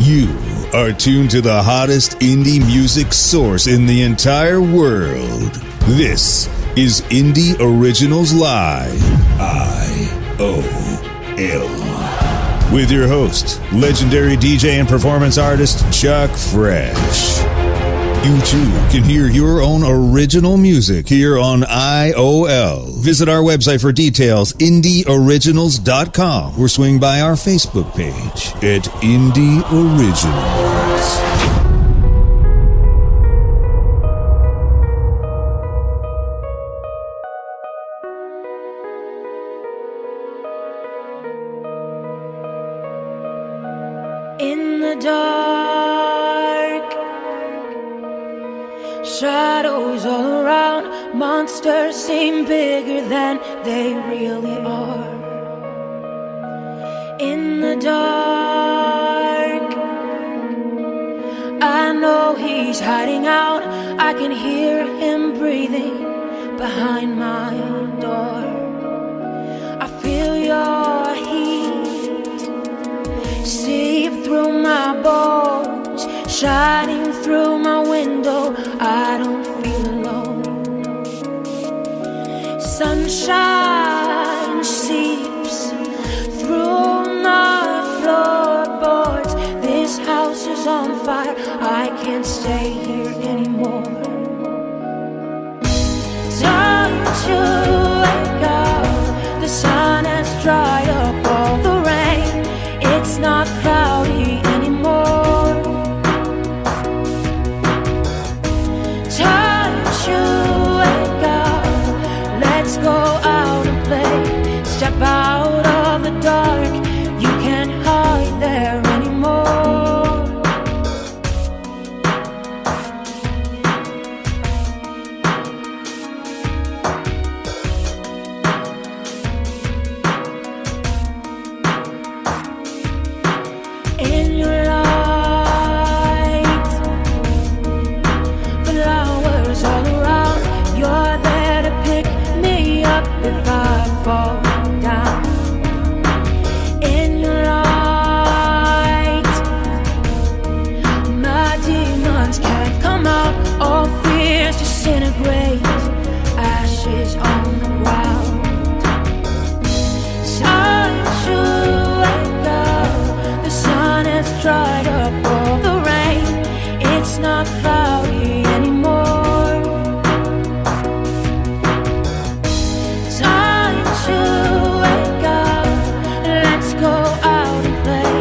You are tuned to the hottest indie music source in the entire world. This is Indie Originals Live, IOL. With your host, legendary DJ and performance artist, Chuck Fresh. You too can hear your own original music here on IOL. Visit our website for details, indieoriginals.com, or swing by our Facebook page at Indie Originals. In the dark, shadows all around, monsters seem bigger than they really are. In the dark, I know he's hiding out, I can hear him breathing behind my door. I feel your heat seep through my bones, shining through my window. I don't feel alone. Sunshine seeps through my floorboards. This house is on fire, I can't stay here anymore. Time to wake up, the sun has dried up all the rain. It's not cloudy anymore. Time to wake up, let's go out and play. Step out of the dark, you can't hide there anymore. In your light, flowers all around, you're there to pick me up if I fall down. In your light, my demons can't come out, all fears disintegrate, ashes on the ground. Time to wake up, the sun has dried up all the rain. It's not cloudy anymore. Time to wake up, let's go out and play.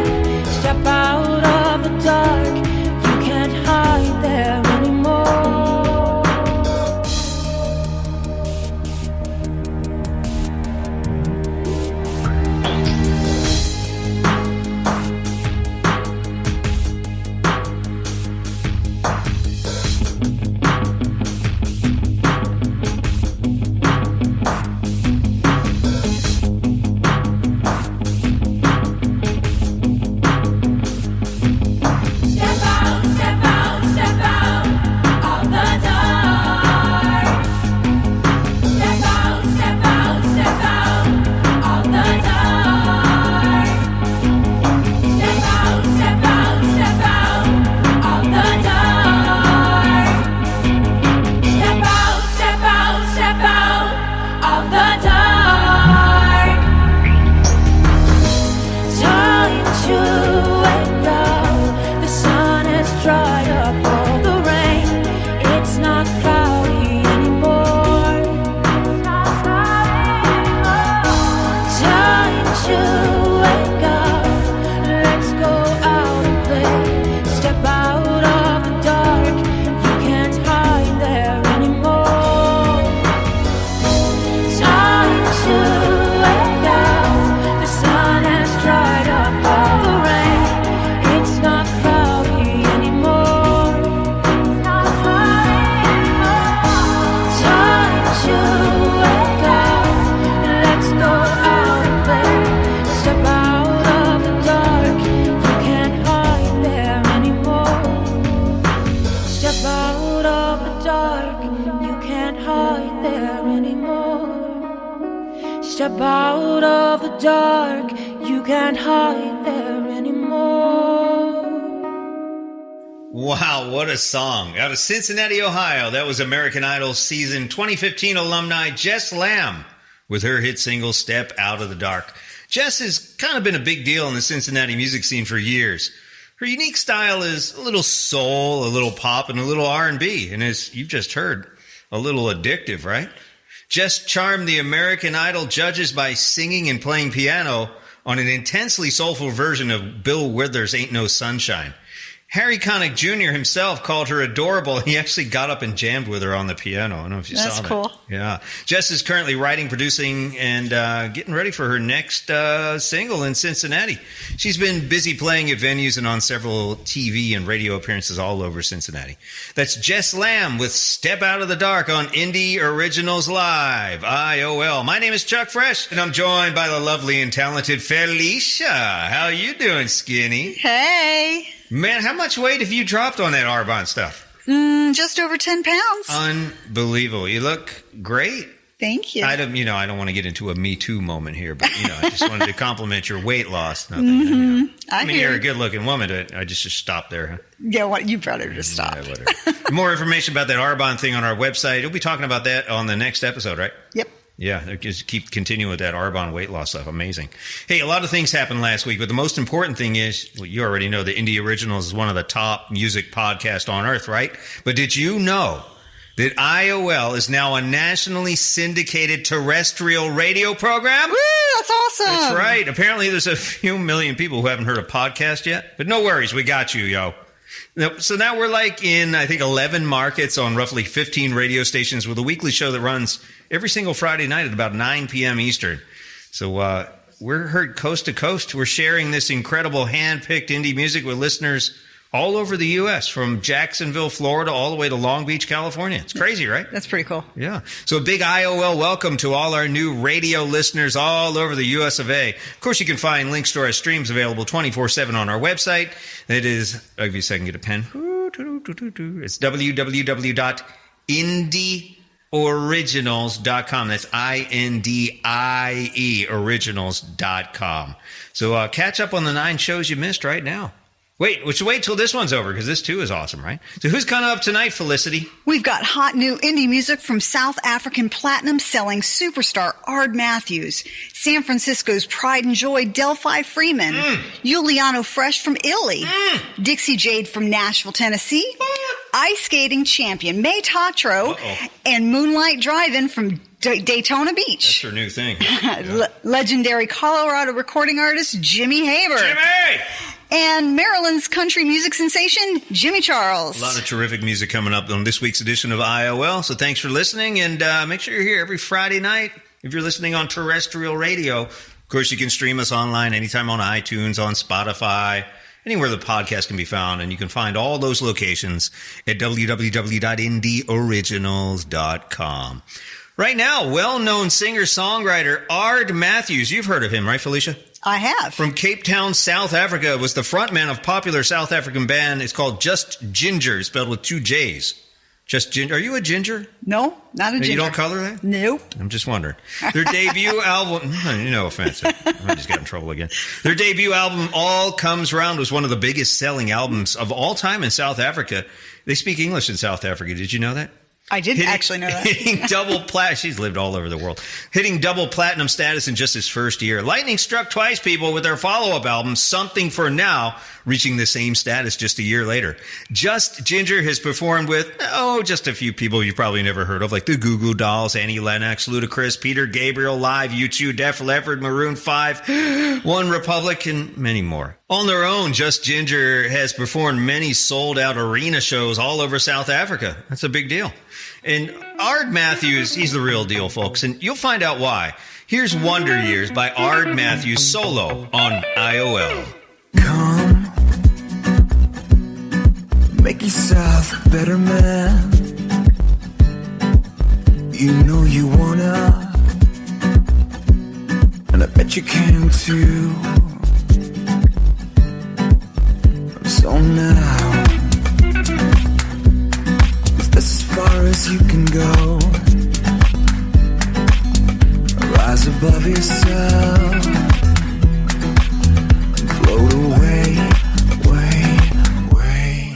Step out of the dark, you can't hide there anymore. Step out, step out, step out of the dark. Step out, step out, step out of the dark. Step out, step out, step out of the dark. Step out, step out, step out of the dark. Time to wake up, the sun has dried up all the rain. It's not cloudy anymore. Time to wake up, let's go out and play. Step out of the dark, you can't hide there anymore. Time to wake up, the sun has dried up all the rain. It's not cloudy anymore. Time to wake up, let's go out and play. Step out of the dark, you can't hide there anymore. Step out of the dark, you can't hide there anymore. Step out of the dark, you can't hide there anymore. Wow, what a song. Out of Cincinnati, Ohio, that was American Idol season 2015 alumni Jess-Lamb with her hit single, Step Out of the Dark. Jess has kind of been a big deal in the Cincinnati music scene for years. Her unique style is a little soul, a little pop, and a little R&B. And as you've just heard, a little addictive, right? Jess charmed the American Idol judges by singing and playing piano on an intensely soulful version of Bill Withers' Ain't No Sunshine. Harry Connick Jr. himself called her adorable. He actually got up and jammed with her on the piano. I don't know if you saw that. That's cool. Yeah. Jess is currently writing, producing, and getting ready for her next single in Cincinnati. She's been busy playing at venues and on several TV and radio appearances all over Cincinnati. That's Jess-Lamb with Step Out of the Dark on Indie Originals Live, IOL. My name is Chuck Fresh, and I'm joined by the lovely and talented Felicia. How you doing, Skinny? Hey. Man, how much weight have you dropped on that Arbonne stuff? Just over 10 pounds. Unbelievable. You look great. Thank you. I don't want to get into a Me Too moment here, but I just wanted to compliment your weight loss. Nothing, I mean, you're a good-looking woman. I just stopped there. Huh? Yeah, you better just stop. Yeah, whatever. More information about that Arbonne thing on our website. You'll be talking about that on the next episode, right? Yep. Yeah, just keep continuing with that Arbonne weight loss stuff. Amazing. Hey, a lot of things happened last week, but the most important thing is, well, you already know the Indie Originals is one of the top music podcasts on earth, right? But did you know that IOL is now a nationally syndicated terrestrial radio program? Woo, that's awesome. That's right. Apparently there's a few million people who haven't heard a podcast yet, but no worries. We got you, yo. So now we're like in, I think, 11 markets on roughly 15 radio stations with a weekly show that runs every single Friday night at about 9 p.m. Eastern. So we're heard coast to coast. We're sharing this incredible hand-picked indie music with listeners all over the U.S., from Jacksonville, Florida, all the way to Long Beach, California. It's crazy, right? That's pretty cool. Yeah. So a big IOL welcome to all our new radio listeners all over the U.S. of A. Of course, you can find links to our streams available 24/7 on our website. It is, I'll give you a second, get a pen. It's www.indieoriginals.com. That's INDIE originals.com. So catch up on the 9 shows you missed right now. Wait till this one's over, because this too is awesome, right? So who's coming up tonight, Felicity? We've got hot new indie music from South African platinum-selling superstar Ard-Matthews, San Francisco's pride and joy Delphi-Freeman, Juliano Fresh from Italy, Dixie-Jade from Nashville, Tennessee, ice skating champion mai-tatro, and Moonlight-Drive-in from Daytona Beach. That's her new thing. Yeah. Legendary Colorado recording artist Jimmy-Haber. Jimmy! And Maryland's country music sensation, Jimmy Charles. A lot of terrific music coming up on this week's edition of IOL. So thanks for listening, and make sure you're here every Friday night if you're listening on terrestrial radio. Of course, you can stream us online anytime on iTunes, on Spotify, anywhere the podcast can be found. And you can find all those locations at www.indieoriginals.com. Right now, well-known singer-songwriter Ard-Matthews. You've heard of him, right, Felicia? I have. From Cape Town, South Africa, was the frontman of popular South African band. It's called Just Ginger, spelled with 2 J's. Just Ginger. Are you a ginger? No, not a ginger. You don't color that? Nope. I'm just wondering. Their debut album, no offense, I just got in trouble again. Their debut album, All Comes Round, was one of the biggest selling albums of all time in South Africa. They speak English in South Africa. Did you know that? I didn't actually know that. Hitting double platinum. She's lived all over the world. Hitting double platinum status in just his first year. Lightning struck twice, people, with their follow-up album, Something for Now, reaching the same status just a year later. Just Ginger has performed with, just a few people you've probably never heard of, like the Goo Goo Dolls, Annie Lennox, Ludacris, Peter Gabriel, Live, U2, Def Leppard, Maroon 5, One Republic, and many more. On their own, Just Ginger has performed many sold-out arena shows all over South Africa. That's a big deal. And Ard-Matthews, he's the real deal, folks, and you'll find out why. Here's Wonder Years by Ard-Matthews solo on IOL. Come, make yourself a better man. You know you wanna, and I bet you can too. So now, is this as far as you can go? Rise above yourself and float away, away, away.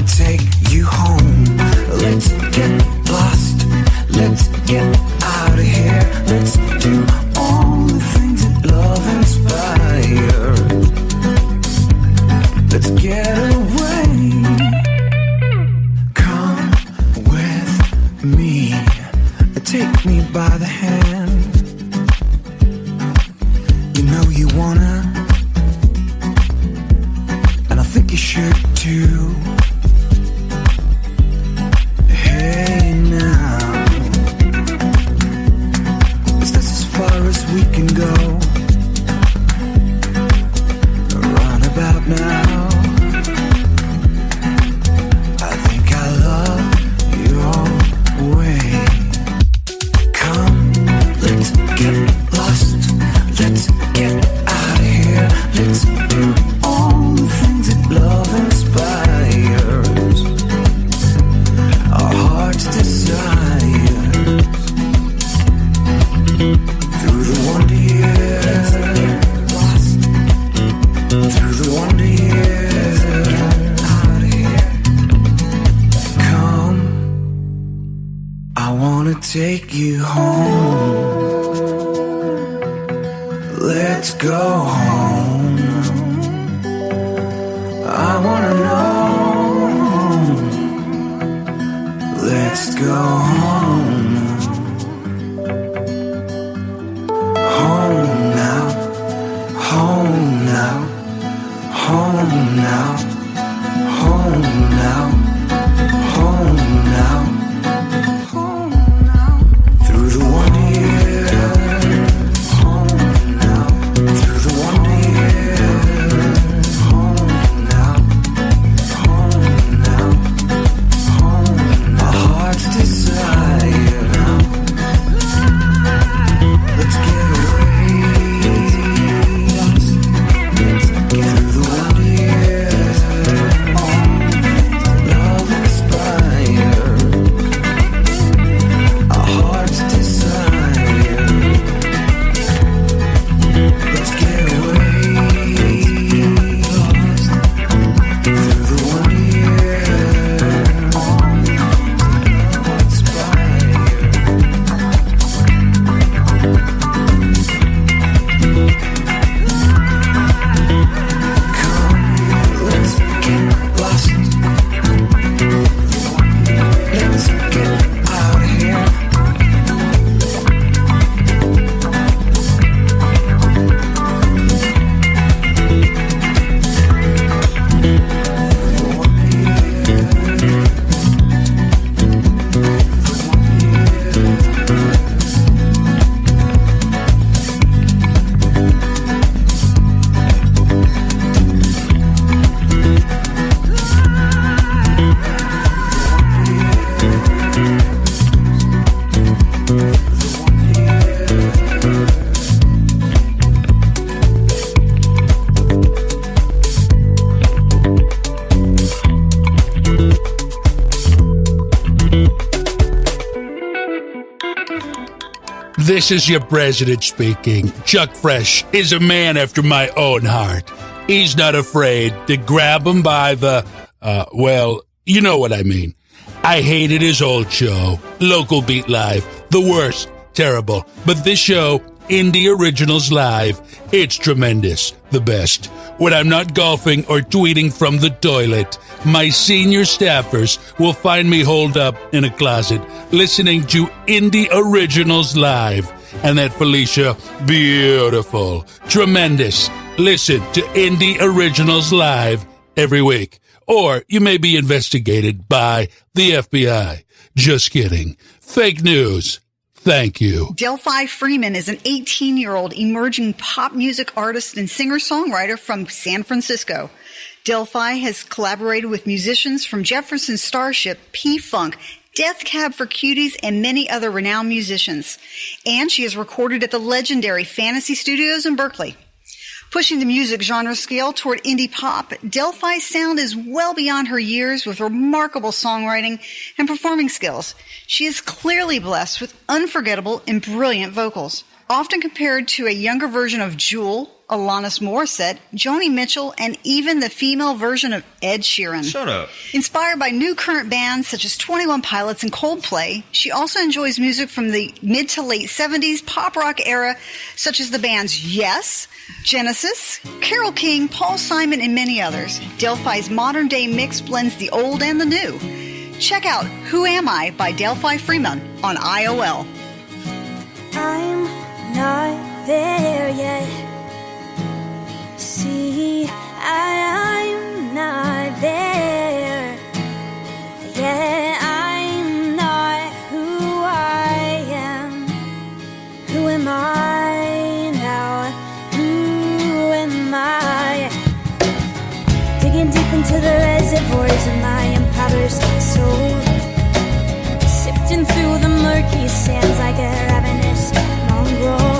wanna take you home. Let's get lost. Let's get out of here. Let's do all the things that love inspires. Let's get away. Come with me. Take me by the hand. You know you wanna, and I think you should too. Hey now, is this as far as we can go? Run about now. I think I love your way. Let's get lost. Let's get out of here. Let's do all the things that love inspires. Our heart's desire. Through the wonder years. Lost. Through the wonder years. Out of here. Come. I wanna take you home. Let's go home. I wanna know. Let's go home. Home now. Home now. Home now. Home now. Home now. Through the wonder years, home now. Through the wonder years, home now. Home now. Home. Our heart's desire now. Let's get away. Through the wonder years, love inspires. Our heart's desire. Let's get away. Lost through the wonder years. Love inspires. Come, let's get lost. Let's get out of here. This is your president speaking. Chuck Fresh is a man after my own heart. He's not afraid to grab him by the, well, you know what I mean. I hated his old show, Local Beat Live. The worst, terrible. But this show, Indie Originals Live, it's tremendous, the best. When I'm not golfing or tweeting from the toilet, my senior staffers will find me holed up in a closet listening to Indie Originals Live. And that Felicia, beautiful, tremendous. Listen to Indie Originals Live every week. Or you may be investigated by the FBI. Just kidding. Fake news. Thank you. Delphi-Freeman is an 18-year-old emerging pop music artist and singer-songwriter from San Francisco. Delphi has collaborated with musicians from Jefferson Starship, P-Funk, Death Cab for Cuties, and many other renowned musicians. And she has recorded at the legendary Fantasy Studios in Berkeley. Pushing the music genre scale toward indie pop, Delphi's sound is well beyond her years with remarkable songwriting and performing skills. She is clearly blessed with unforgettable and brilliant vocals. often compared to a younger version of Jewel, Alanis Morissette, Joni Mitchell, and even the female version of Ed Sheeran. Shut up. Inspired by new current bands such as 21 Pilots and Coldplay, she also enjoys music from the mid to late 70s pop rock era, such as the bands Yes, Genesis, Carole King, Paul Simon, and many others. Delphi's modern-day mix blends the old and the new. Check out Who Am I by Delphi-Freeman on IOL. I'm not there yet. See, I'm not there. Yeah, I'm not who I am. Who am I now? Who am I? Digging deep into the reservoirs of my impoverished soul, sifting through the murky sands like a ravenous mongrel.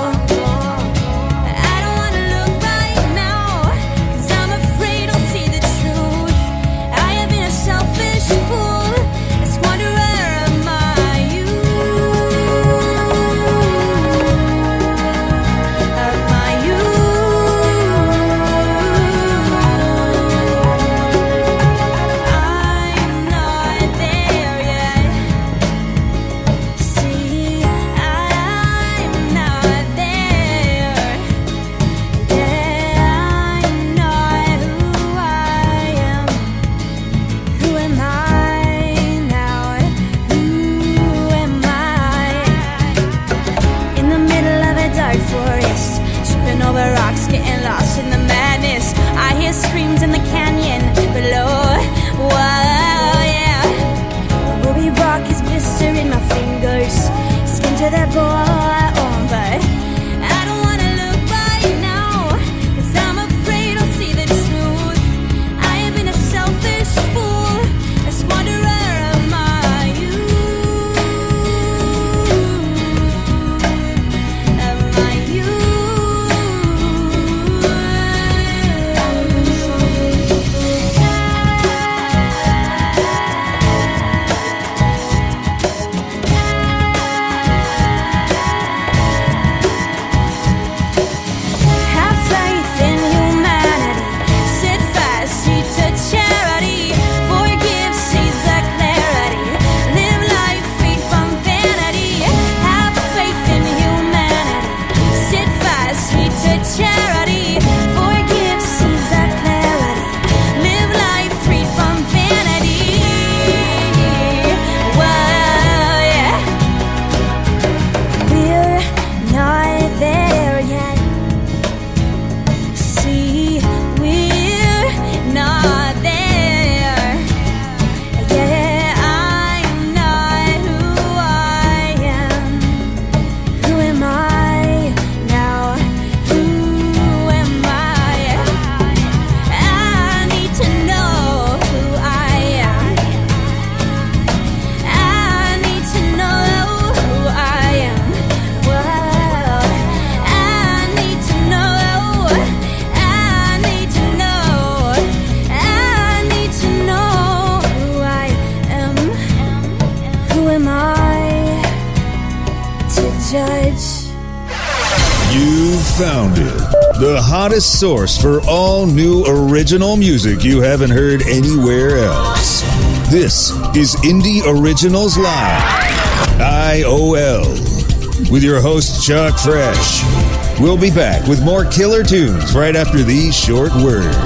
Found it. The hottest source for all new original music you haven't heard anywhere else. This is Indie Originals Live, IOL, with your host Chuck Fresh. We'll be back with more killer tunes right after these short words.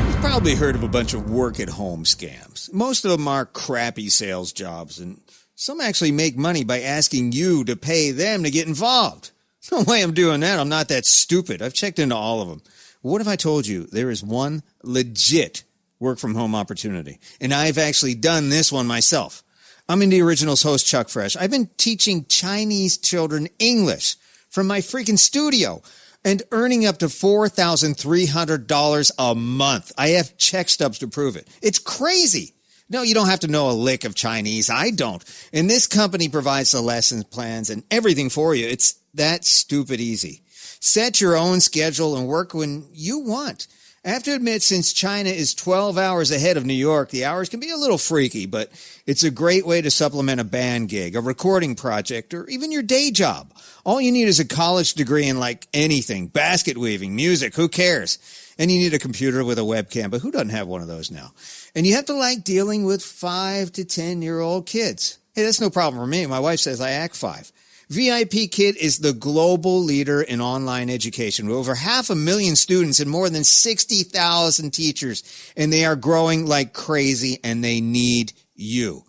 You've probably heard of a bunch of work-at-home scams. Most of them are crappy sales jobs, and some actually make money by asking you to pay them to get involved. No way I'm doing that. I'm not that stupid. I've checked into all of them. What if I told you there is one legit work-from-home opportunity? And I've actually done this one myself. I'm Indie Originals host Chuck Fresh. I've been teaching Chinese children English from my freaking studio and earning up to $4,300 a month. I have check stubs to prove it. It's crazy. No, you don't have to know a lick of Chinese. I don't. And this company provides the lesson plans and everything for you. It's that stupid easy. Set your own schedule and work when you want. I have to admit, since China is 12 hours ahead of New York, the hours can be a little freaky, but it's a great way to supplement a band gig, a recording project, or even your day job. All you need is a college degree in like anything, basket weaving, music, who cares? And you need a computer with a webcam, but who doesn't have one of those now? And you have to like dealing with 5 to 10-year-old kids. Hey, that's no problem for me. My wife says I act 5. VIP Kid is the global leader in online education with over 500,000 students and more than 60,000 teachers. And they are growing like crazy and they need you.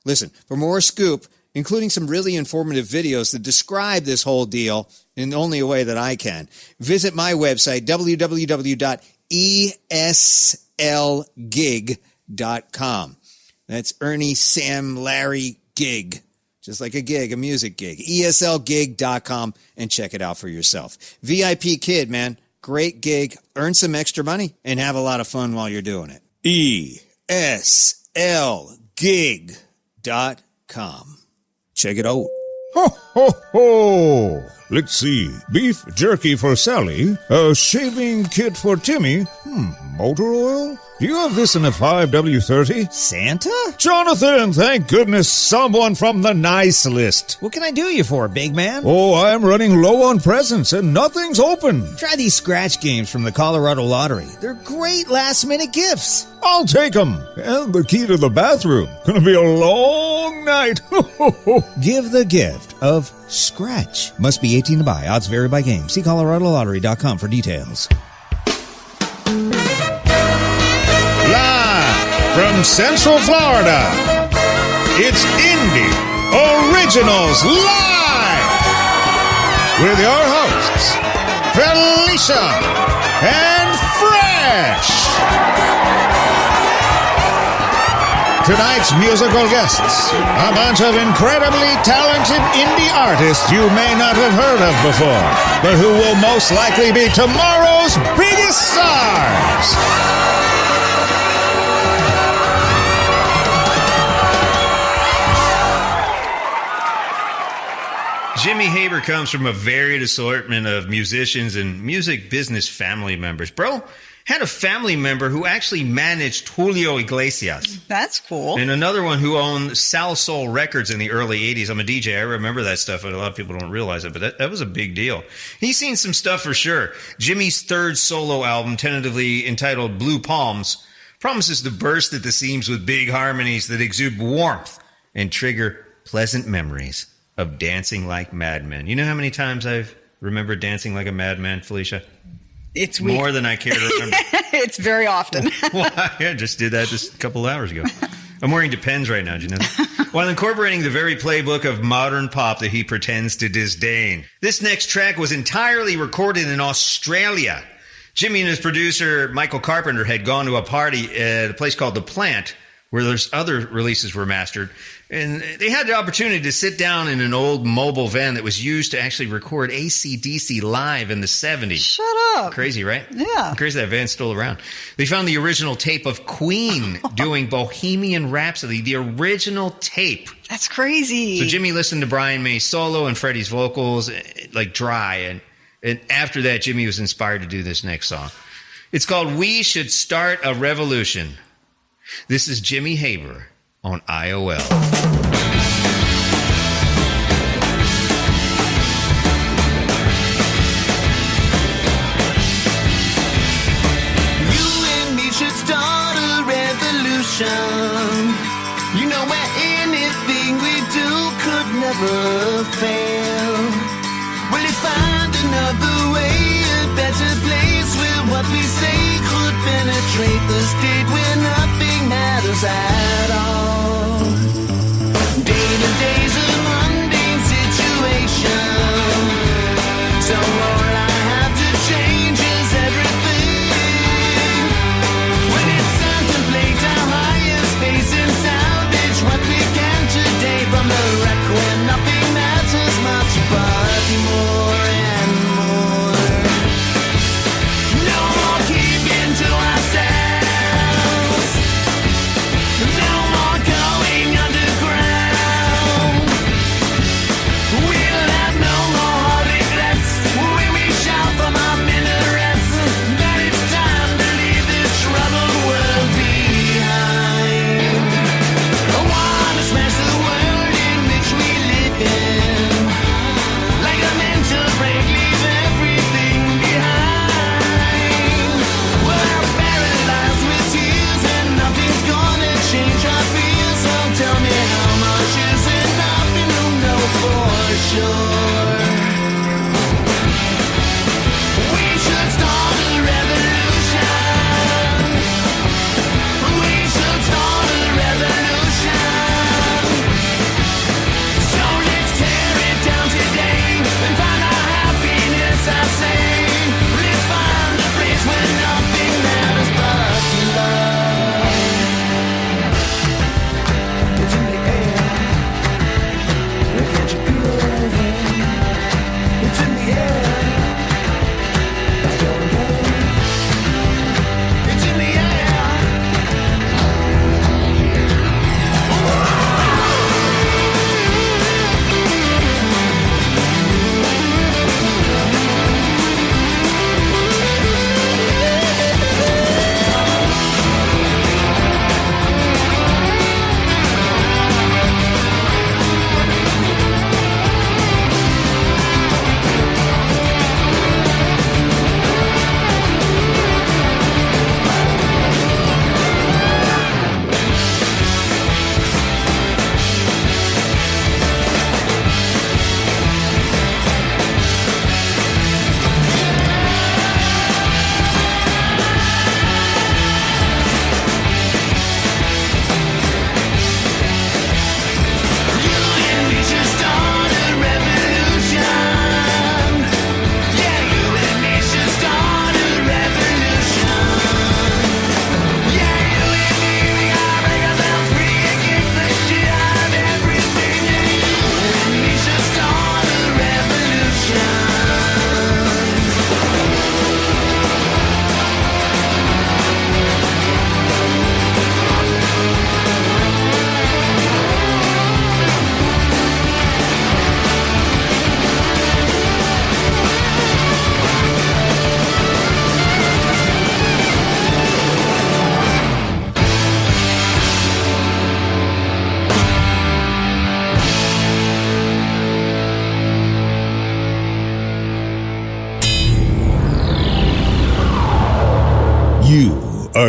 Listen, for more scoop, including some really informative videos that describe this whole deal in only a way that I can, visit my website, www.eslgig.com. That's Ernie, Sam, Larry, Gig. Just like a gig, a music gig. ESLgig.com and check it out for yourself. VIP Kid, man. Great gig. Earn some extra money and have a lot of fun while you're doing it. ESLgig.com. Check it out. Ho, ho, ho! Let's see. Beef jerky for Sally. A shaving kit for Timmy. Motor oil? Do you have this in a 5W30? Santa? Jonathan, thank goodness someone from the nice list. What can I do you for, big man? Oh, I'm running low on presents and nothing's open. Try these scratch games from the Colorado Lottery. They're great last-minute gifts. I'll take them. And the key to the bathroom. Gonna be a long night. Give the gift of scratch. Must be 18 to buy. Odds vary by game. See coloradolottery.com for details. Live from Central Florida, it's Indie Originals Live with your hosts, Felicia and Fresh. Tonight's musical guests, a bunch of incredibly talented indie artists you may not have heard of before, but who will most likely be tomorrow's biggest stars. Jimmy-Haber comes from a varied assortment of musicians and music business family members. Bro had a family member who actually managed Julio Iglesias. That's cool. And another one who owned Sal Soul Records in the early 80s. I'm a DJ. I remember that stuff, and a lot of people don't realize it, but that was a big deal. He's seen some stuff for sure. Jimmy's third solo album, tentatively entitled Blue Palms, promises to burst at the seams with big harmonies that exude warmth and trigger pleasant memories of dancing like madmen. You know how many times I've remembered dancing like a madman, Felicia? It's more than I care to remember. It's very often. Well, I just did that just a couple hours ago. I'm wearing Depends right now, do you know that? While incorporating the very playbook of modern pop that he pretends to disdain. This next track was entirely recorded in Australia. Jimmy and his producer, Michael Carpenter, had gone to a party at a place called The Plant, where there's other releases were mastered. And they had the opportunity to sit down in an old mobile van that was used to actually record AC/DC live in the 70s. Shut up. Crazy, right? Yeah. Crazy that van's still around. They found the original tape of Queen doing Bohemian Rhapsody, the original tape. That's crazy. So Jimmy listened to Brian May's solo and Freddie's vocals, like dry. And after that, Jimmy was inspired to do this next song. It's called We Should Start a Revolution. This is Jimmy-Haber on IOL. You and me should start a revolution. You know where anything we do could never fail. Will you find another way, a better place where what we say could penetrate the state where nothing matters at all? Day-to-day's a mundane situation, so all I have to change is everything. When it's time to play our higher space and salvage what we can today from the wreck where nothing matters much but more and more. No more keeping to ourselves. No more going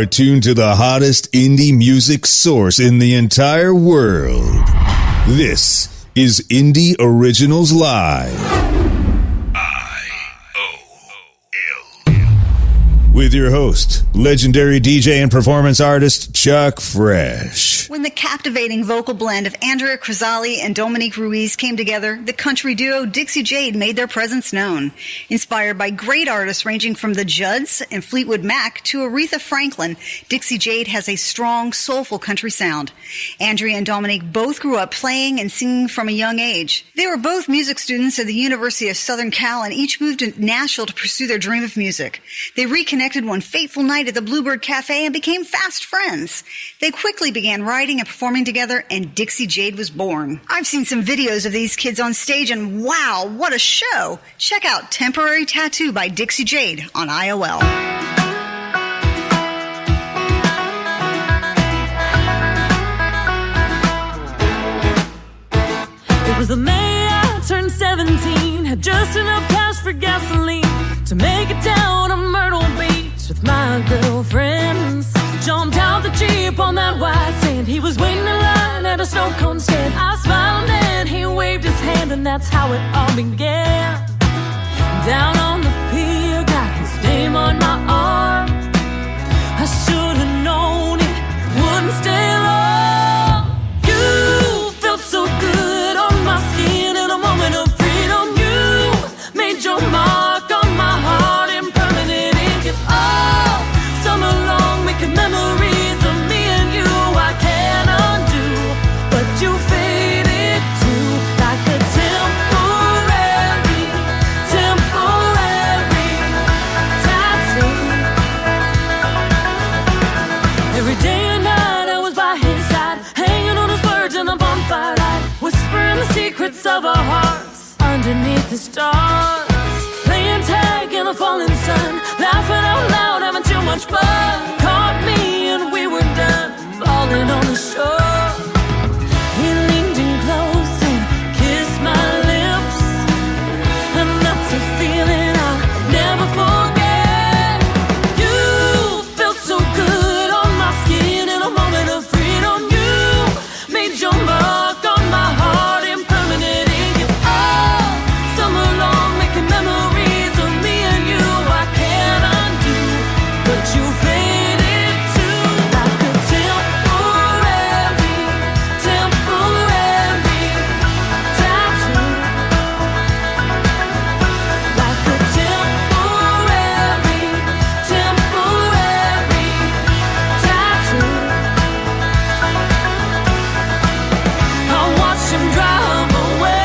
are tuned to the hottest indie music source in the entire world. This is Indie Originals Live. With your host, legendary DJ and performance artist, Chuck Fresh. When the captivating vocal blend of Andrea Crisali and Dominique Ruiz came together, the country duo Dixie-Jade made their presence known. Inspired by great artists ranging from the Judds and Fleetwood Mac to Aretha Franklin, Dixie-Jade has a strong, soulful country sound. Andrea and Dominique both grew up playing and singing from a young age. They were both music students at the University of Southern Cal and each moved to Nashville to pursue their dream of music. They reconnected one fateful night at the Bluebird Cafe and became fast friends. They quickly began writing and performing together, and Dixie-Jade was born. I've seen some videos of these kids on stage, and wow, what a show! Check out Temporary Tattoo by Dixie-Jade on IOL. It was the May I turned 17, had just enough cash for gasoline to make it down to Myrtle Beach with my girlfriends. Jumped out the Jeep on that white sand. He was waiting in line at a snow cone stand. I smiled and he waved his hand, and that's how it all began. Down on the pier, got his name on my arm. I should have known it wouldn't stay long. You felt so good on my skin in a moment of freedom. You made your mark on my heart in permanent ink. And all summer long, making memories of me and you I can't undo. But you faded too, like a temporary tattoo. Every day and night I was by his side, hanging on his words in the bonfire light, whispering the secrets of our hearts underneath the stars. Playing tag in the falling sun, laughing out loud, having too much fun. Caught me and we were done, falling on the shore. He leaned in close and kissed my lips, and that's a feeling I'll never forget. You felt so good on my skin in a moment of freedom. You made your mark on my heart in permanent ink. And all summer long, making memories of me and you I can't undo. But you faded too, like a temporary tattoo. Like a temporary tattoo. I watched him drive away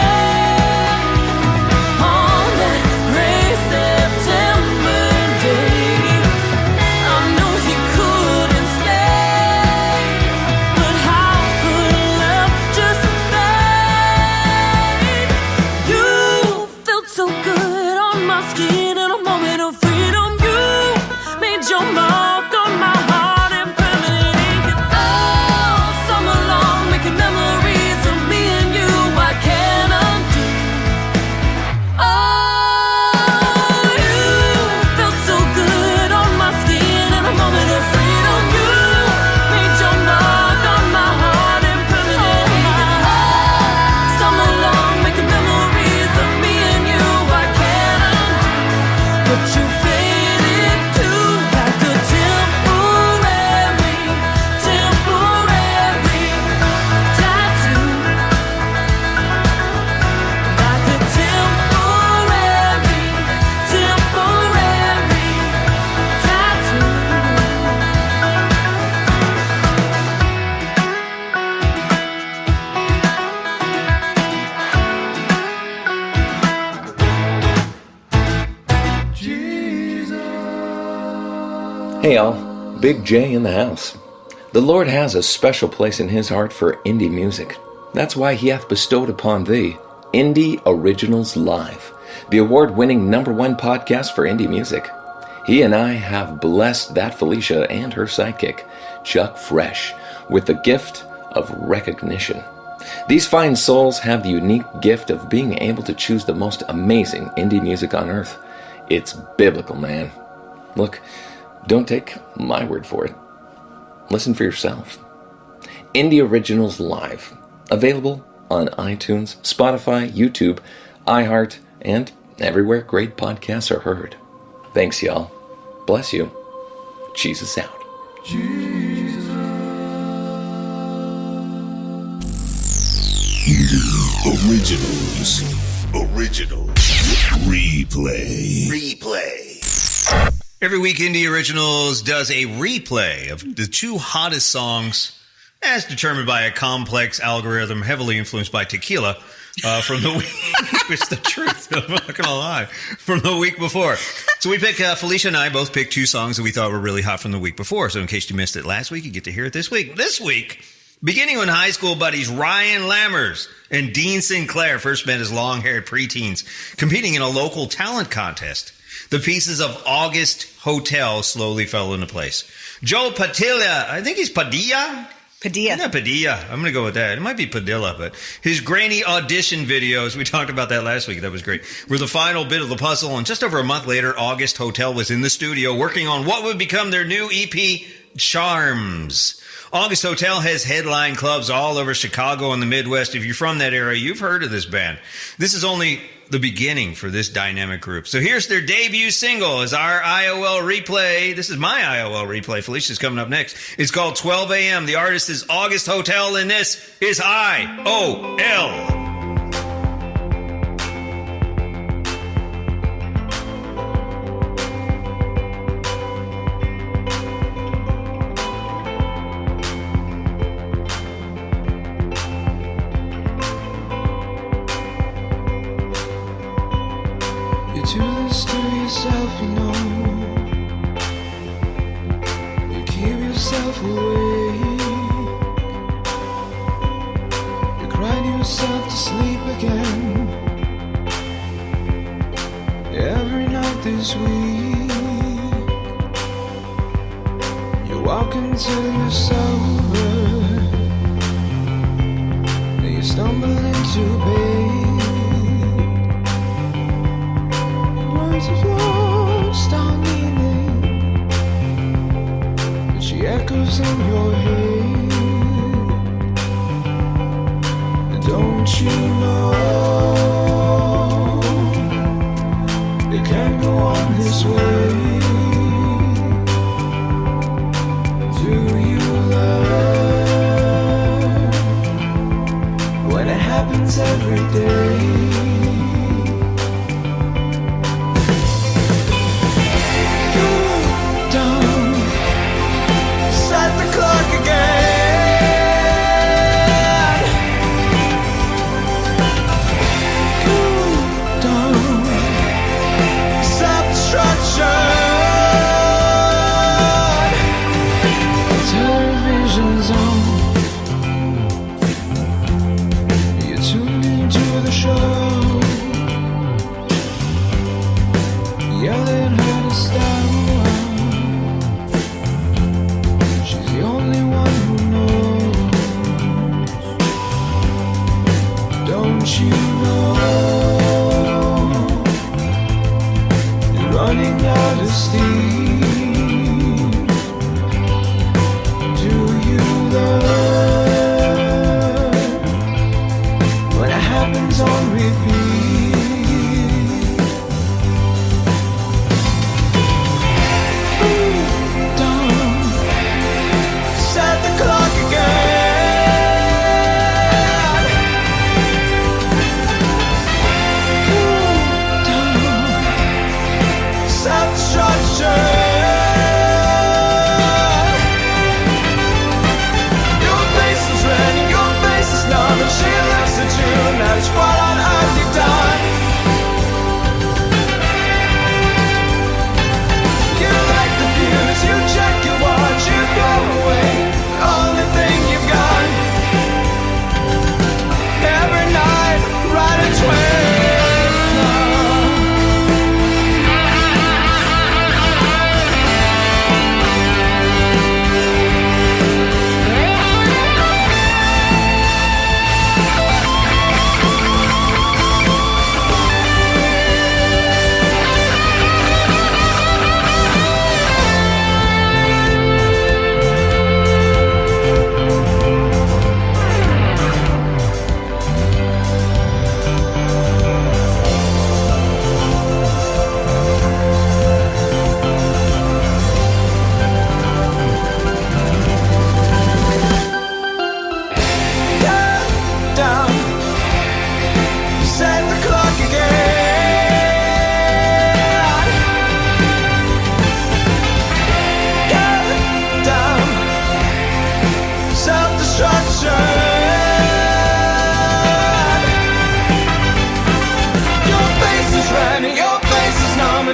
on that gray September day. I knew he couldn't stay, but how could love just fade? You felt so good on my skin in a moment of freedom. You made your mark on my heart in permanent ink. And all summer long, making memories of me and you I can't undo. Oh, you felt so good on my skin in a moment of freedom. You made your mark on my heart in permanent ink. And all summer long, making memories of me and you I can't undo. But you faded too, like a temporary tattoo. Like a temporary tattoo. Hey y'all, Big J in the house. The Lord has a special place in his heart for indie music. That's why he hath bestowed upon thee Indie Originals Live, the award-winning #1 podcast for indie music. He and I have blessed that Felicia and her sidekick, Chuck Fresh, with the gift of recognition. These fine souls have the unique gift of being able to choose the most amazing indie music on earth. It's biblical, man. Look, don't take my word for it. Listen for yourself. Indie Originals Live. Available on iTunes, Spotify, YouTube, iHeart, and everywhere great podcasts are heard. Thanks, y'all. Bless you. Jesus out. Originals. Replay. Every week, Indie Originals does a replay of the 2 hottest songs as determined by a complex algorithm heavily influenced by tequila from the week. It's the truth. I'm not going to lie. From the week before. So we pick, Felicia and I both picked 2 songs that we thought were really hot from the week before. So in case you missed it last week, you get to hear it this week. This week, beginning when high school buddies Ryan Lammers and Dean Sinclair first met as long-haired preteens competing in a local talent contest. The pieces of August Hotel slowly fell into place. Joe Padilla, I think he's Padilla? Padilla. Yeah, Padilla. I'm going to go with that. It might be Padilla, but his grainy audition videos, we talked about that last week. That was great. Were the final bit of the puzzle. And just over a month later, August Hotel was in the studio working on what would become their new EP, Charms. August Hotel has headline clubs all over Chicago and the Midwest. If you're from that area, you've heard of this band. This is only the beginning for this dynamic group. So here's their debut single as our IOL replay. This is my IOL replay. Felicia's coming up next. It's called 12 a.m. The artist is August Hotel, and this is IOL. Do this to yourself, you know. You keep yourself awake. You cry yourself to sleep again. Every night this week, you walk until you're sober, and you stumble into bed. Words of lost on meaning, but she echoes in your head. Don't you know it can't go on this way? Do you love when it happens every day?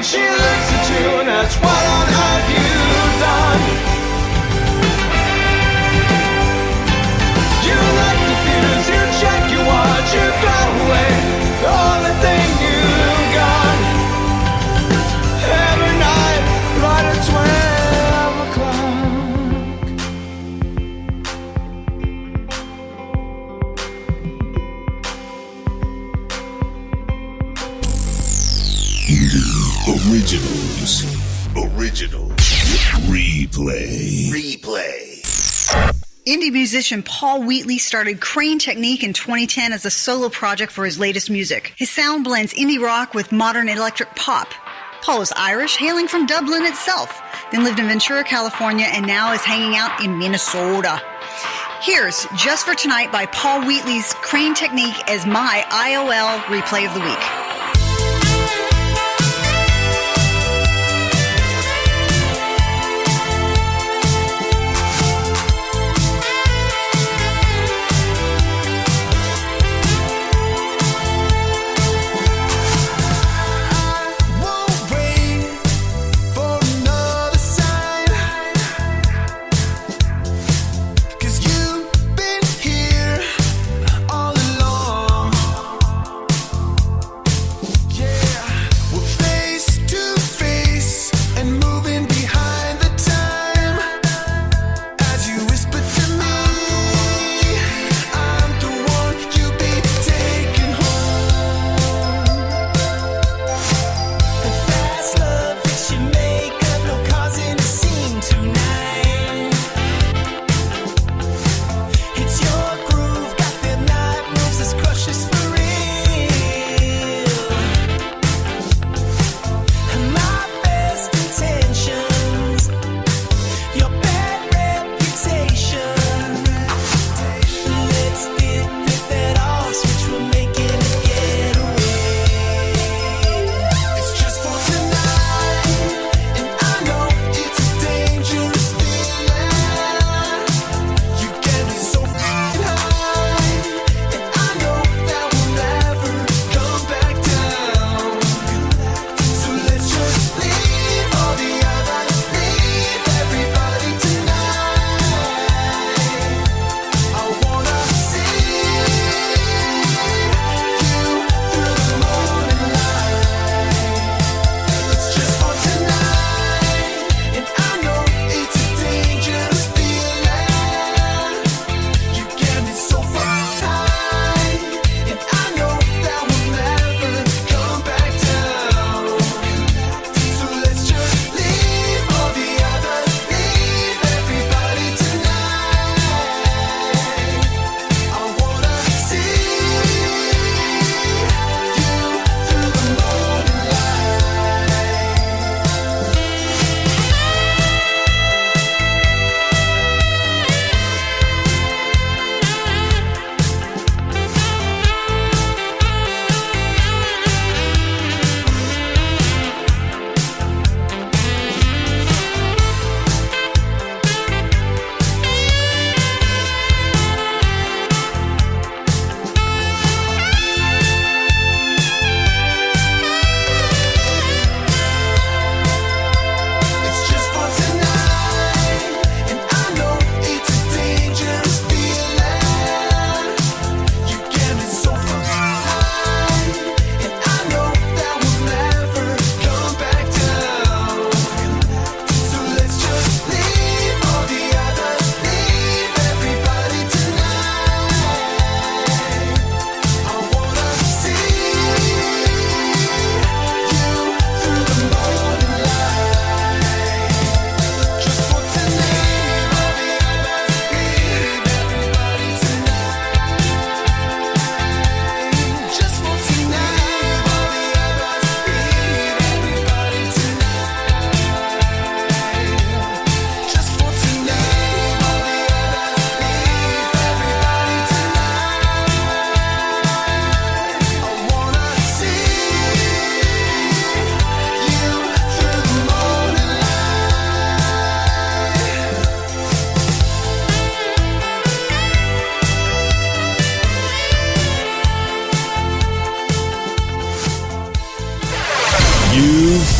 and she looks at you and asks, what on earth you done? You look confused, you check your watch, you go away, the only thing you got. Every night, right at 12 o'clock. Originals. Replay. Indie musician Paul Wheatley started Crane Technique in 2010 as a solo project for his latest music. His sound blends indie rock with modern electric pop. Paul is Irish, hailing from Dublin itself, then lived in Ventura, California, and now is hanging out in Minnesota. Here's Just for Tonight by Paul Wheatley's Crane Technique as my IOL replay of the week.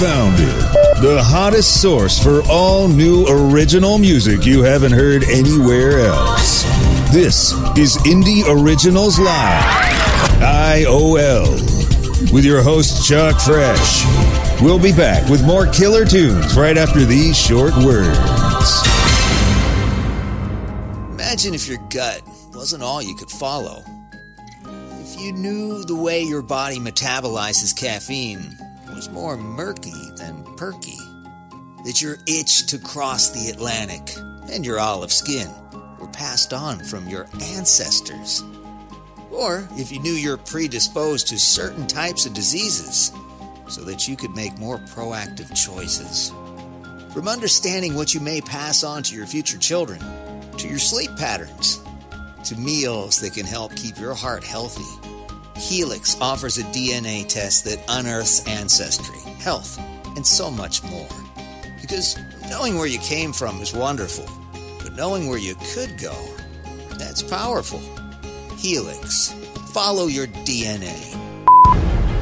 found it. The hottest source for all new original music you haven't heard anywhere else. This is Indie Originals Live, IOL, with your host Chuck Fresh. We'll be back with more killer tunes right after these short words. Imagine if your gut wasn't all you could follow. If you knew the way your body metabolizes caffeine was more murky than perky. That your itch to cross the Atlantic and your olive skin were passed on from your ancestors. Or if you knew you're predisposed to certain types of diseases so that you could make more proactive choices. From understanding what you may pass on to your future children, to your sleep patterns, to meals that can help keep your heart healthy, Helix offers a DNA test that unearths ancestry, health, and so much more. Because knowing where you came from is wonderful, but knowing where you could go, that's powerful. Helix. Follow your DNA.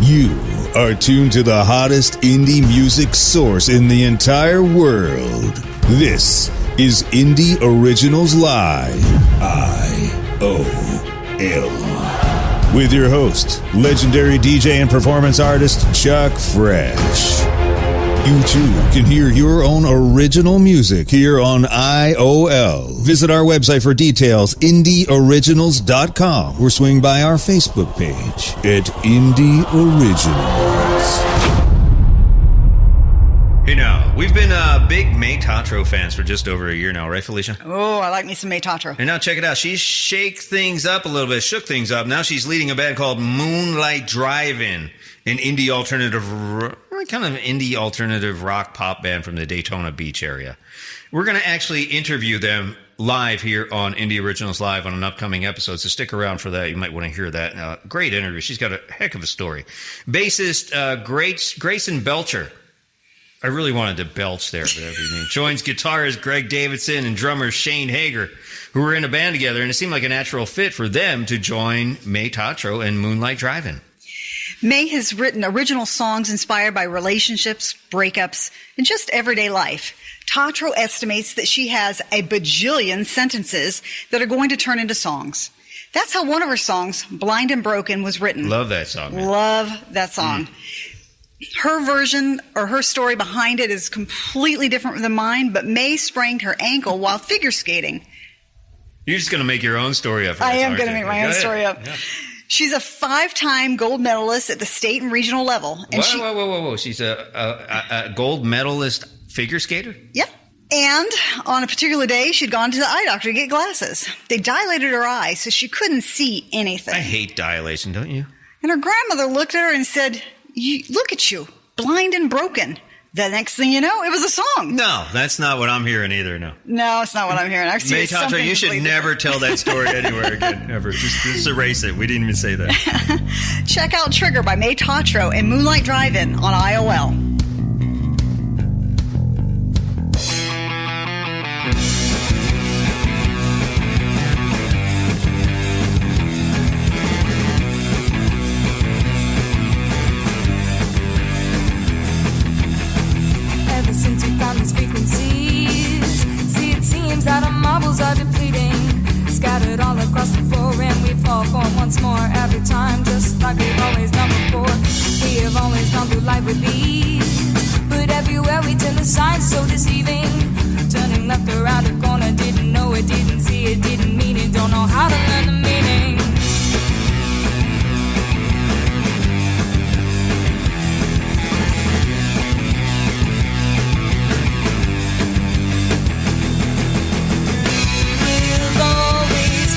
You are tuned to the hottest indie music source in the entire world. This is Indie Originals Live, IOL. With your host, legendary DJ and performance artist, Chuck Fresh. You too can hear your own original music here on IOL. Visit our website for details, indieoriginals.com, or swing by our Facebook page at Indie Originals. You know, we've been big mai-tatro fans for just over a year now, right, Felicia? Oh, I like me some mai-tatro. And now check it out. She shook things up a little bit, shook things up. Now she's leading a band called Moonlight-Drive-in, an indie alternative, kind of indie alternative rock pop band from the Daytona Beach area. We're going to actually interview them live here on Indie Originals Live on an upcoming episode, so stick around for that. You might want to hear that. Great interview. She's got a heck of a story. Bassist Grayson Belcher. I really wanted to belch there, but every name. Joins guitarist Greg Davidson and drummer Shane Hager, who were in a band together, and it seemed like a natural fit for them to join mai-tatro and Moonlight-Drive-in. May has written original songs inspired by relationships, breakups, and just everyday life. Tatro estimates that she has a bajillion sentences that are going to turn into songs. That's how one of her songs, Blind and Broken, was written. Love that song, man. Love that song. Her version or her story behind it is completely different than mine, but May sprained her ankle while figure skating. You're just going to make your own story up. I am going to make my own story up. Yeah. She's a 5-time gold medalist at the state and regional level. And Whoa. She's a gold medalist figure skater? Yep. And on a particular day, she'd gone to the eye doctor to get glasses. They dilated her eye so she couldn't see anything. I hate dilation, don't you? And her grandmother looked at her and said, "Look at you, blind and broken." The next thing you know, it was a song. No, that's not what I'm hearing either, no. No, it's not what I'm hearing. I've seen mai-tatro, something you should completely never tell that story anywhere again, ever. Just erase it. We didn't even say that. different. Check out Trigger by mai-tatro and Moonlight-Drive-in on IOL. These frequencies. See, it seems that our marbles are depleting, scattered all across the floor, and we fall for once more every time, just like we've always done before. We have always gone through life with ease, but everywhere we turn the signs so deceiving. Turning left around the corner, didn't know it, didn't see it, didn't mean it, don't know how to learn the meaning.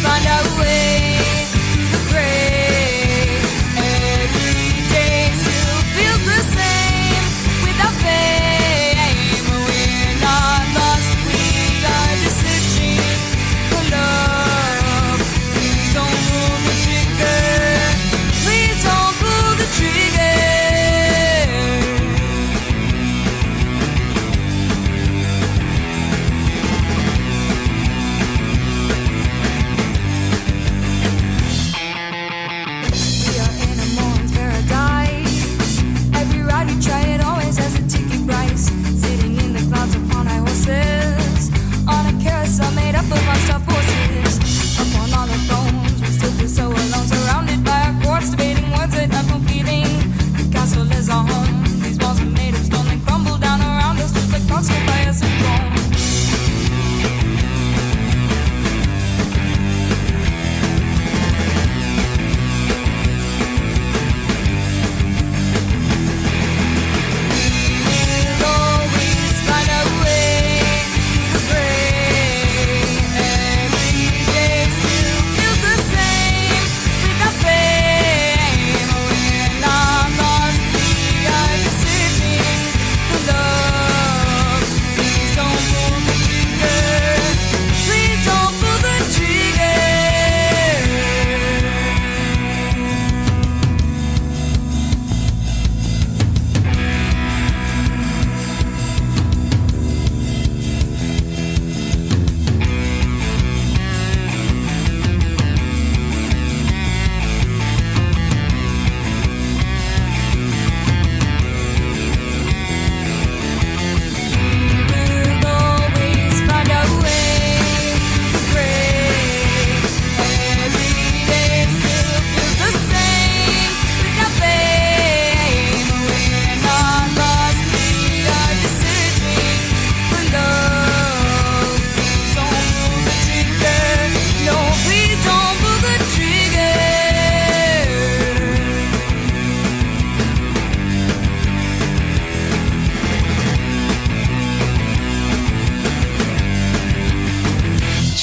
Find our way through the gray. Every day still feels the same without fame. We're not lost, we are just searching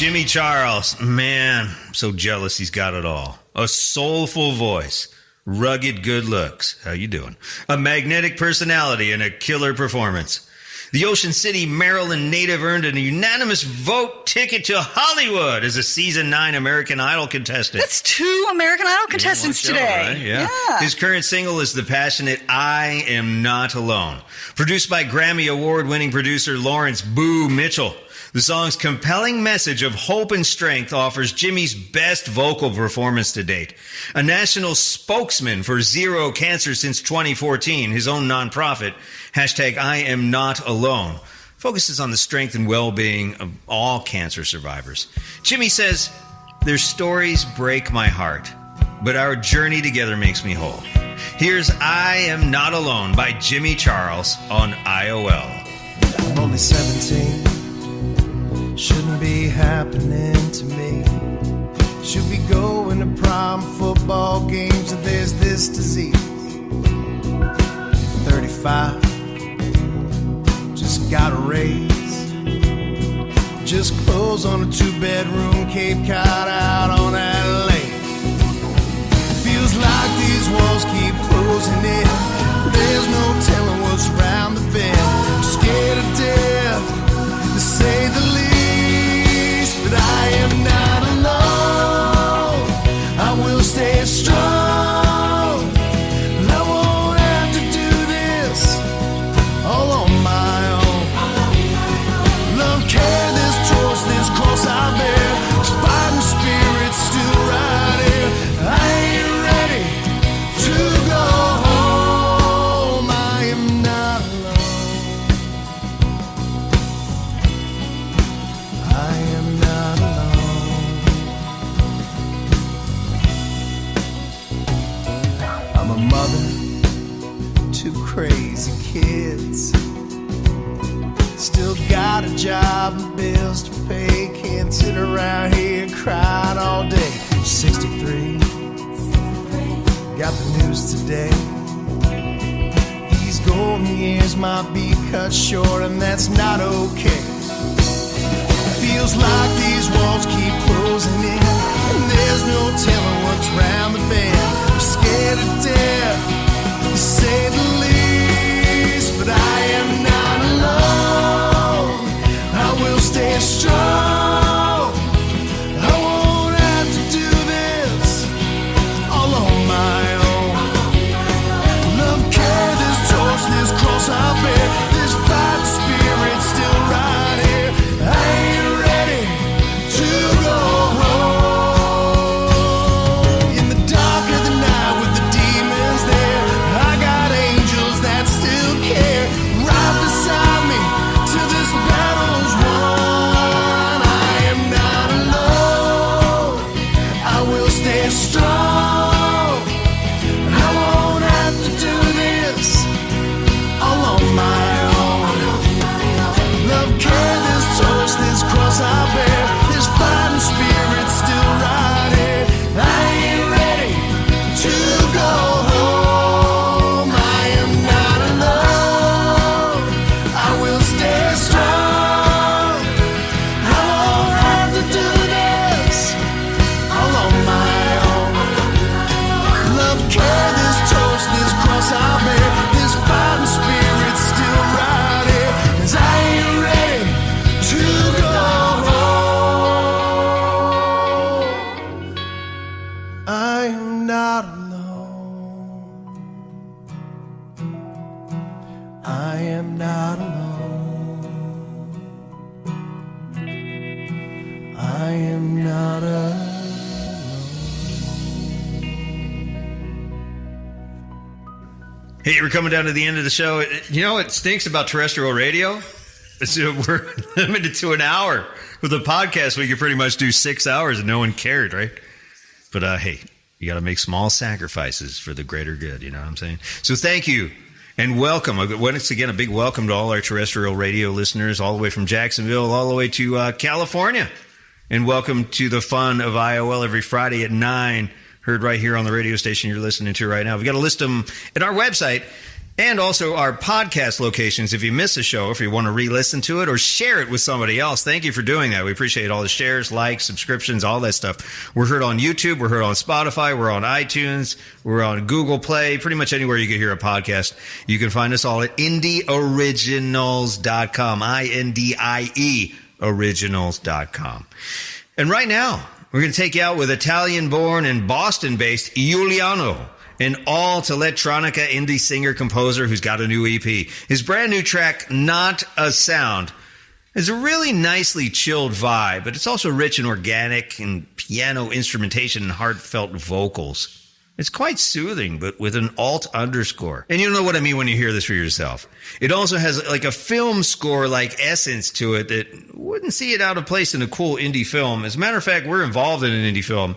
Jimmy Charles. Man, I'm so jealous he's got it all. A soulful voice, rugged good looks. How you doing? A magnetic personality and a killer performance. The Ocean City, Maryland native earned a unanimous vote ticket to Hollywood as a season 9 American Idol contestant. That's 2 American Idol contestants One show, today. right? Yeah. His current single is the passionate I Am Not Alone. Produced by Grammy Award-winning producer Lawrence Boo Mitchell. The song's compelling message of hope and strength offers Jimmy's best vocal performance to date. A national spokesman for Zero Cancer since 2014, his own nonprofit, hashtag I Am Not Alone, focuses on the strength and well-being of all cancer survivors. Jimmy says, their stories break my heart, but our journey together makes me whole. Here's I Am Not Alone by Jimmy Charles on IOL. I'm only 17. Shouldn't be happening to me. Should be going to prom football games and there's this disease. 35, just got a raise. Just closed on a 2-bedroom Cape Cod out on that lake. Feels like these walls keep closing in. There's no telling what's around the bend. I'm scared to death, to say the least. But I am not alone. I will stay strong. I won't have to do this all on my own. Love, care, this torch, this cross I bear. This fighting spirit still right here. I ain't ready to go home. I am not alone. I am not alone. I'm a mother, 2 crazy kids. Still got a job and bills to pay. Can't sit around here crying all day. 63, got the news today. These golden years might be cut short, and that's not okay. Feels like these walls keep closing in, and there's no telling what's round the bend. I'm scared to death, to say the least, but I am not alone. I will stay strong. I won't have to do this all on my own. Love, care, this torch, this cross I bear. This fight spirit still right here. I ain't ready to go home. In the dark of the night with the demons there, I got angels that still care. Right beside me till this battle's won. I am not alone. I will stay strong. I won't have to do this all on my own. Love, care, this torch, this cross I bear. This fighting spirit still right here. I ain't ready to go home. I am not alone. I will stay strong. I won't have to do this all on my own. Love, care, this torch, this cross I bear. This fighting spirit still right here. 'Cause I ain't ready to go home. I am not alone. I am not alone. I am not alone. Hey, we're coming down to the end of the show. You know what stinks about terrestrial radio? We're limited to an hour. With a podcast, we could pretty much do 6 hours and no one cared, right? But hey, you got to make small sacrifices for the greater good. You know what I'm saying? So thank you and welcome. Once again, a big welcome to all our terrestrial radio listeners, all the way from Jacksonville, all the way to California. And welcome to the fun of IOL every Friday at 9. Heard right here on the radio station you're listening to right now. We've got to list them at our website, And also our podcast locations. If you miss a show, if you want to re-listen to it or share it with somebody else, thank you for doing that. We appreciate all the shares, likes, subscriptions, all that stuff. We're heard on YouTube. We're heard on Spotify. We're on iTunes. We're on Google Play. Pretty much anywhere you can hear a podcast. You can find us all at indieoriginals.com. I-N-D-I-E originals.com. And right now, we're going to take you out with Italian-born and Boston-based Giuliano, an alt-electronica indie singer-composer who's got a new EP. His brand new track, Not a Sound, is a really nicely chilled vibe, but it's also rich and organic in piano instrumentation and heartfelt vocals. It's quite soothing, but with an alt underscore. And you'll know what I mean when you hear this for yourself. It also has like a film score-like essence to it that wouldn't see it out of place in a cool indie film. As a matter of fact, we're involved in an indie film,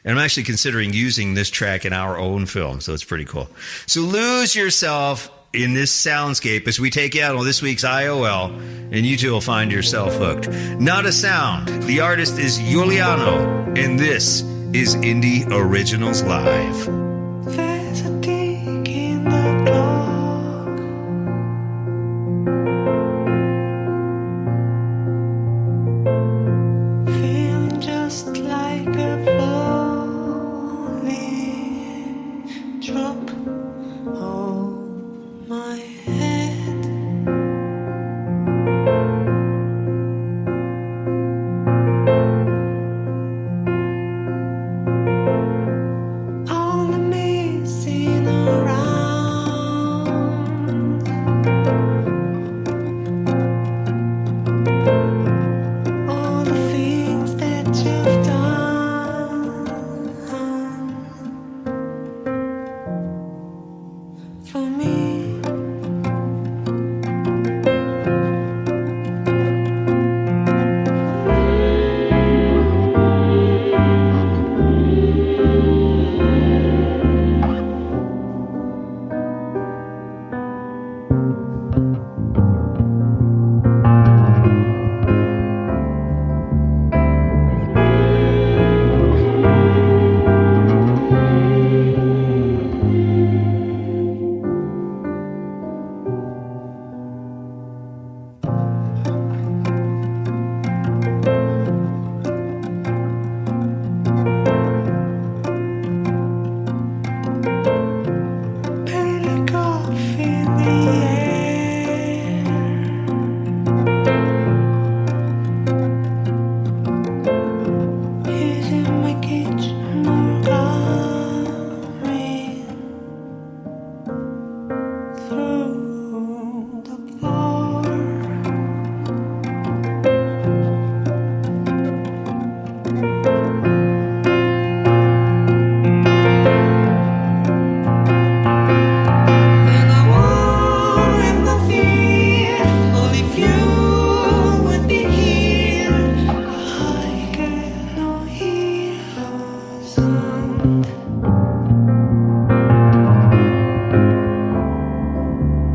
and I'm actually considering using this track in our own film, so it's pretty cool. So lose yourself in this soundscape as we take you out on this week's IOL, and you too will find yourself hooked. Not a Sound. The artist is Giuliano, and this is Indie Originals Live. There's a tick in the clock. Feeling just like a falling drop on my head. All the missing around, all the things that you've done for me. Pale coffee in the air, is in my kitchen or coming through the floor. And I won't have no fear, only if you would be here. I cannot hear a sound.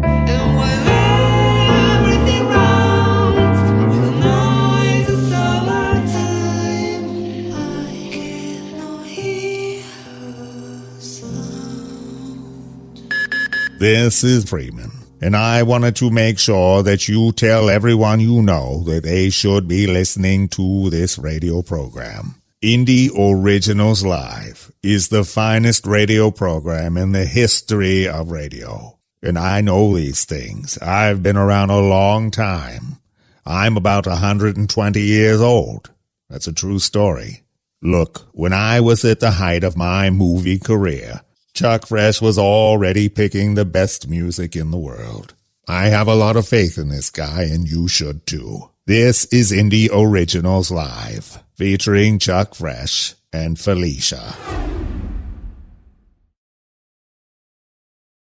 And while everything rounds with the noise of summertime, I cannot hear a sound. This is Freeman, and I wanted to make sure that you tell everyone you know that they should be listening to this radio program. Indie Originals Live is the finest radio program in the history of radio. And I know these things. I've been around a long time. I'm about 120 years old. That's a true story. Look, when I was at the height of my movie career, Chuck Fresh was already picking the best music in the world. I have a lot of faith in this guy, and you should too. This is Indie Originals Live, featuring Chuck Fresh and Felicia.